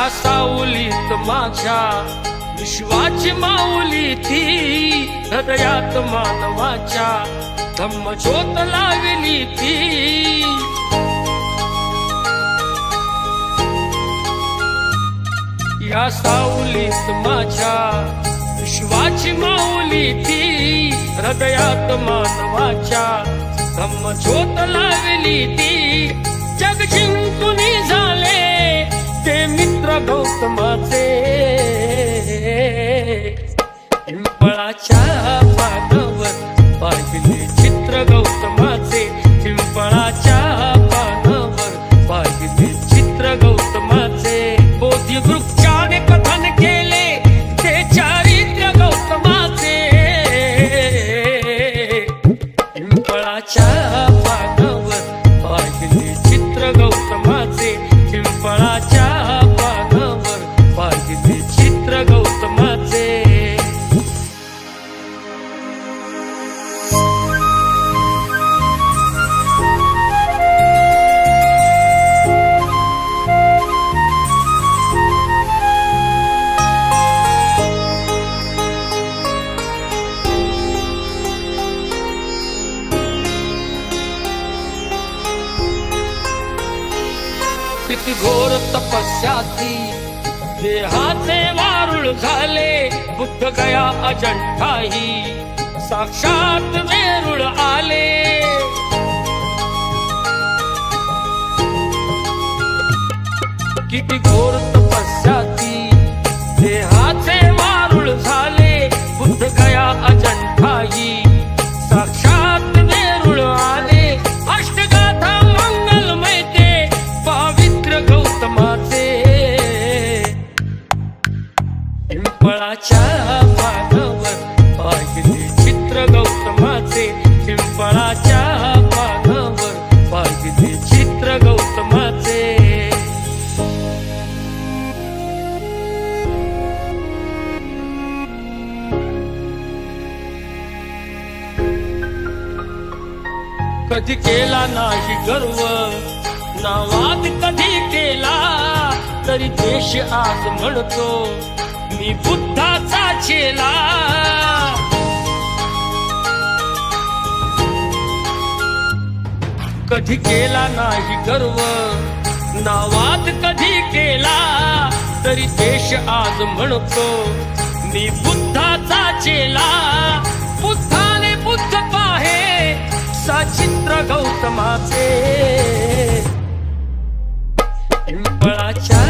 या सावलीत माझ्या विश्वाची माऊली ती, हृदयात मानवाच्या धम्मज्योत लावली ती। या सावलीत माझ्या विश्वाची माऊली ती, हृदयात मानवाच्या धम्मज्योत लावली ती। जग जिंकून झाले ते मित्र गौतमाचे, पिंपळाच्या पानावर पाहिले चित्र गौतमाचे, पिंपळाच्या पानावर पाहिले चित्र गौतमाचे। बोधी वृक्षाने कथन केले ते चारित्र्य गौतमाचे, पिंपळाच्या पानावर पाहिले चित्र गौतमाचे, पिंपळाच्या पानावर पाहिले चित्र गौतमाचे। किती घोर तपस्या ती, देहाचे वारुळ झाले, बुद्ध गया अजंठाही साक्षात वेरूळ आले। किती घोर तपस्या ती, देहाचे वारुळ झाले, बुद्ध गया अजंठाही साक्षात वेरूळ आले। अष्टगाथा मंगलमय ते पवित्र गौतमाचे, पिंपळाच्या पानावर पाहिले चित्र गौतमाचे, पिंपळाच्या पानावर पाहिले चित्र गौतमाचे। कधी केला नाही गर्व ना वाद कधी केला, तरी देश आज म्हणतो मी बुद्धाचा चेला। कधी केला नाही गर्व ना वाद कधी केला, तरी देश आज म्हणतो मी बुद्धाचा चेला। बुद्धाने बुद्ध पाहे सचित्र गौतमाचे, पिंपळाच्या